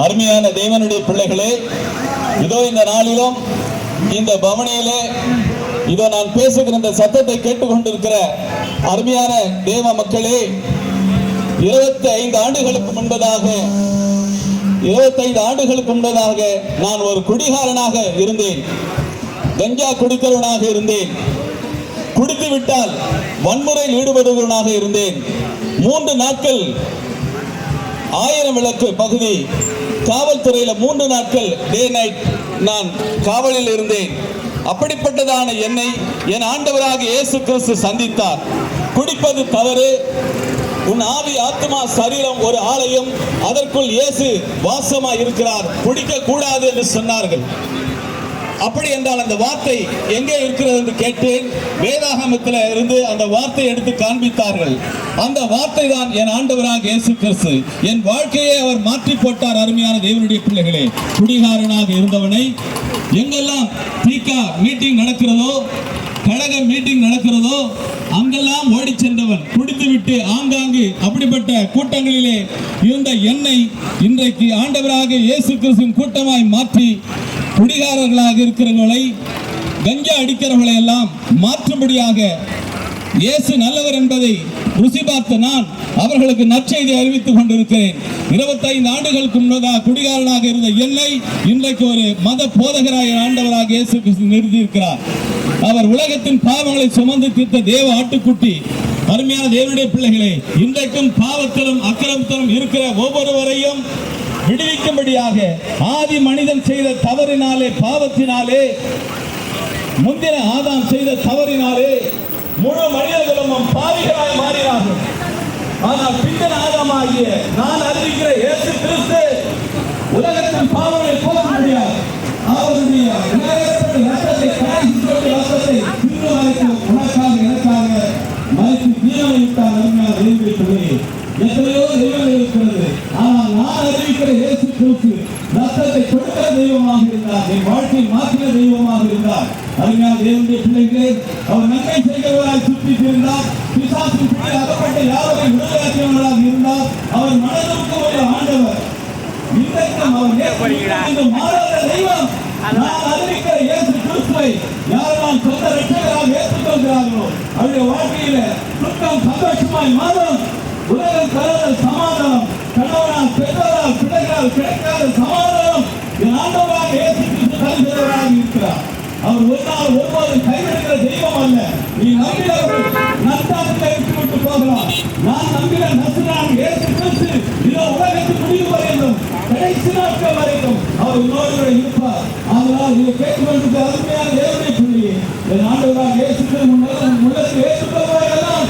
அருமையான தேவனுடைய பிள்ளைகளே, இதோ இந்த நாளிலும் இந்த பவனியிலே இதோ நான் பேசுகிற இந்த சத்தத்தை கேட்டுக்கொண்டிருக்கிற அருமையான தேவ மக்களே, 25 ஆண்டுகளுக்கு முன்பதாக நான் ஒரு குடிகாரனாக இருந்தேன். கஞ்சா குடிக்கிறவனாக இருந்தேன். குடித்து விட்டால் வன்முறையில் ஈடுபடுகிறவனாக இருந்தேன். 3 நாட்கள் 1000 விளக்கு பகுதி காவல்துறையில 3 நாட்கள் டே நைட் நான் காவலில் இருந்தேன். அப்படிப்பட்டதான என்னை என் ஆண்டவராக இயேசு கிறிஸ்து சந்தித்தார். குடிப்பது தவறு, உன் ஆவி ஆத்மா சரீரம் ஒரு ஆலயம், அதற்குள் இயேசு வாசமாய் இருக்கிறார், குடிக்க கூடாது என்று சொன்னார்கள். அப்படி என்றால் அந்த வார்த்தை எங்கே இருக்கிறது என்று கேட்டேன். வேதாகமத்தில் இருந்து அந்த வார்த்தை எடுத்து காண்பித்தார்கள். அந்த வார்த்தை தான் என் ஆண்டவராக இயேசு கிறிஸ்து. என் வாழ்க்கையை அவர் மாற்றி போட்டார். அருமையான தேவனுடைய பிள்ளைகளே, குடிகாரனாக இருந்தவனை எங்கெல்லாம் தீகா மீட்டிங் நடக்கிறதோ, கழக மீட்டிங் நடக்கிறதோ அங்கெல்லாம் ஓடி சென்றவன், குடித்துவிட்டு ஆங்காங்கு அப்படிப்பட்ட கூட்டங்களிலே இருந்த என்னை இன்றைக்கு ஆண்டவராக இயேசு கிறிஸ்துவின் கூட்டமாய் மாற்றி குடிகாரர்களாக இருக்கிறவர்களை, கஞ்சா அடிக்கிறவர்களை எல்லாம் மாற்றும்படியாக இயேசு நல்லவர் என்பதை ருசி பார்த்த நான் அவர்களுக்கு நற்செய்தி அறிவித்துக் கொண்டிருக்கிறேன். 25 ஆண்டுகளுக்கு முன்னதாக குடிகாரனாக இருந்த என்னை இன்றைக்கு ஒரு மத போதகராய ஆண்டவராக இயேசு கிறிஸ்து நிறுத்தியிருக்கிறார். அவர் உலகத்தின் பாவங்களை சுமந்து தீர்த்த தேவ ஆட்டுக்குட்டி. அருமையான தேவனுடைய பிள்ளைகளே, இன்றைக்கும் பாவத்திலும் அக்கிரமத்திலும் இருக்கிற ஒவ்வொருவரையும் விடுவிக்கும்படியாக ஆதி மனிதன் செய்த தவறினாலே, பாவத்தினாலே, முந்தின ஆதாம் செய்த தவறினாலே முழு மனிதர்களும் பாவிகளாய் மாறினார்கள். ஆனால் பிந்தின ஆதாமாகிய நான் அறிவிக்கிற இயேசு கிறிஸ்து உலகத்தின் பாவங்களை போக்க முடியாது. அவருடைய ரத்தத்தை உனக்காக எனக்காக மறைத்து தீரமை விட்டார். அருமையான தெய்வங்களே, எத்தனையோ தெய்வங்கள் இருக்கிறது. ஆனால் நான் அறிவிக்கிற இயேசு கிறிஸ்து ரத்தத்தை கொடுக்கிற தெய்வமாக இருந்தார், என் வாழ்க்கையை மாற்றின தெய்வமாக இருந்தார். அருமையான தேவனுடைய பிள்ளைகளே, அவர் நன்மை செய்கிறவராய் சுற்றி இருந்தார். பிசாசின் பிடியில் அகப்பட்ட யாவரையும் விடுதலையாக்கியவர்களாக இருந்தார். அவர் மனதிற்கு ஒரு ஆண்டவர். இன்றைக்கும் அவர் மாறாத தெய்வம். நான் அறிவிக்கிற இயேசு கிறிஸ்துவை யாரெல்லாம் சொந்த ரட்சகராக ஏற்றுக்கொள்கிறார்களோ அவருடைய வாழ்க்கையில துக்கம் சந்தோஷமாய் மாறும். உலகம் தராத சமாதானம், கணவனால் பெற்றோரால் பிள்ளைகளால் கிடைக்காத சமாதானம் என் ஆண்டவராக இயேசு கிறிஸ்து தருகிறவராக இருக்கிறார். அவர் ஒரு நாள் ஒருபோதும் கைவிடுகிற தெய்வம் அல்ல. நீ நம்பினவர்கள் நஷ்டத்தை விட்டு போகலாம். நான் நம்பின நசுரான் இயேசு கிறிஸ்து இதோ உலகத்துக்கு முடிவு வரையும் கடைசி நாட்கள் வரைக்கும் அவர் உன்னோடு இருப்பார். அதனால் இதை கேட்டுக்கொண்டிருக்க அருமையான தேவனுடைய பிள்ளையே, என் ஆண்டவராக இயேசு கிறிஸ்து உள்ளத்தை ஏற்றுக்கொள்வாரெல்லாம்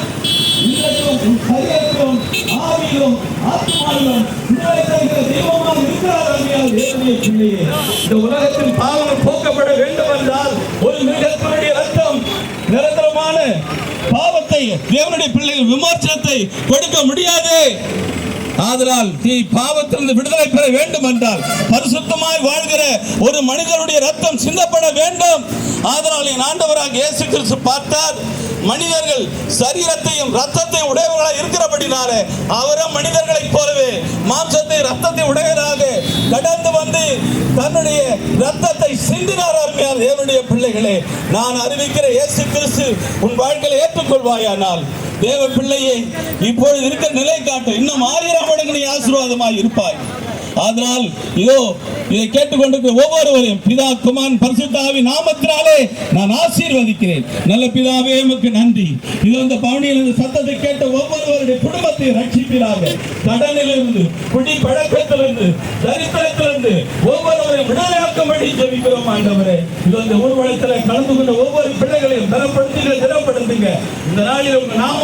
இன்றைக்கும் சரீரத்திலும் ஆவியிலும் ஆத்மாவிலும் விடுதலை தருகிற தெய்வமாக இருக்கிறார். அருமையான தேவனுடைய பிள்ளையே, இந்த உலகத்தின் பாவங்கள் போக்கப்பட வேண்டும் என்றால் ஒரு மிருகத்தினுடைய ரத்தம் நிரந்தரமான பாவத்தை தேவனுடைய பிள்ளைகள் விமோசனத்தை கொடுக்க முடியாது. ஆதலால் நீ பாவத்திலிருந்து விடுதலை பெற வேண்டும் என்றால் பரிசுத்தமாய் வாழ்கிற ஒரு மனிதனுடைய ரத்தம் சிந்தப்பட வேண்டும். ஆதலால் என் ஆண்டவராக இயேசு கிறிஸ்து பார்த்தார், மனிதர்கள் சரீரத்தையும் ரத்தத்தையும் உடையவர்களாக இருக்கிறபடினாலே அவரும் மனிதர்களைப் போலவே மாம்சத்தை ரத்தத்தை உடையவராக கடந்து வந்து தன்னுடைய ரத்தத்தை சிந்தினார். அருமையான தேவனுடைய பிள்ளைகளே, நான் அறிவிக்கிற இயேசு கிறிஸ்து உன் வாழ்க்கையை ஏற்றுக்கொள்வாயானால் தேவ பிள்ளையே, இப்பொழுது இருக்கிற நிலை காட்டும் இன்னும் 1000 மடங்கு நீ ஆசீர்வாதமாய் இருப்பாய். அதனால் இதோ இதை கேட்டுக்கொண்டிருக்கிற ஒவ்வொருவரையும் பிதா குமாரன் பரிசுத்த ஆவியின் நாமத்தினாலே நான் ஆசீர்வதிக்கிறேன். நல்ல பிதாவே, உமக்கு நன்றி. இது இந்த பவனியில் இந்த சத்தத்தை கேட்ட ஒவ்வொருவருடைய குடும்பத்தை ரட்சிப்பீராக. கடனிலிருந்து, குடி பழக்கத்திலிருந்து, தரித்திரத்திலிருந்து ஒவ்வொருவரையும் விடுதலையாக்கும்படி ஜெபிக்கிறோம். ஆண்டவரே, இது இந்த ஊர்வலத்தில் கலந்து கொண்ட ஒவ்வொரு பிள்ளைகளையும் திடப்படுத்துங்க. இந்த நாளில் உங்க நாமம்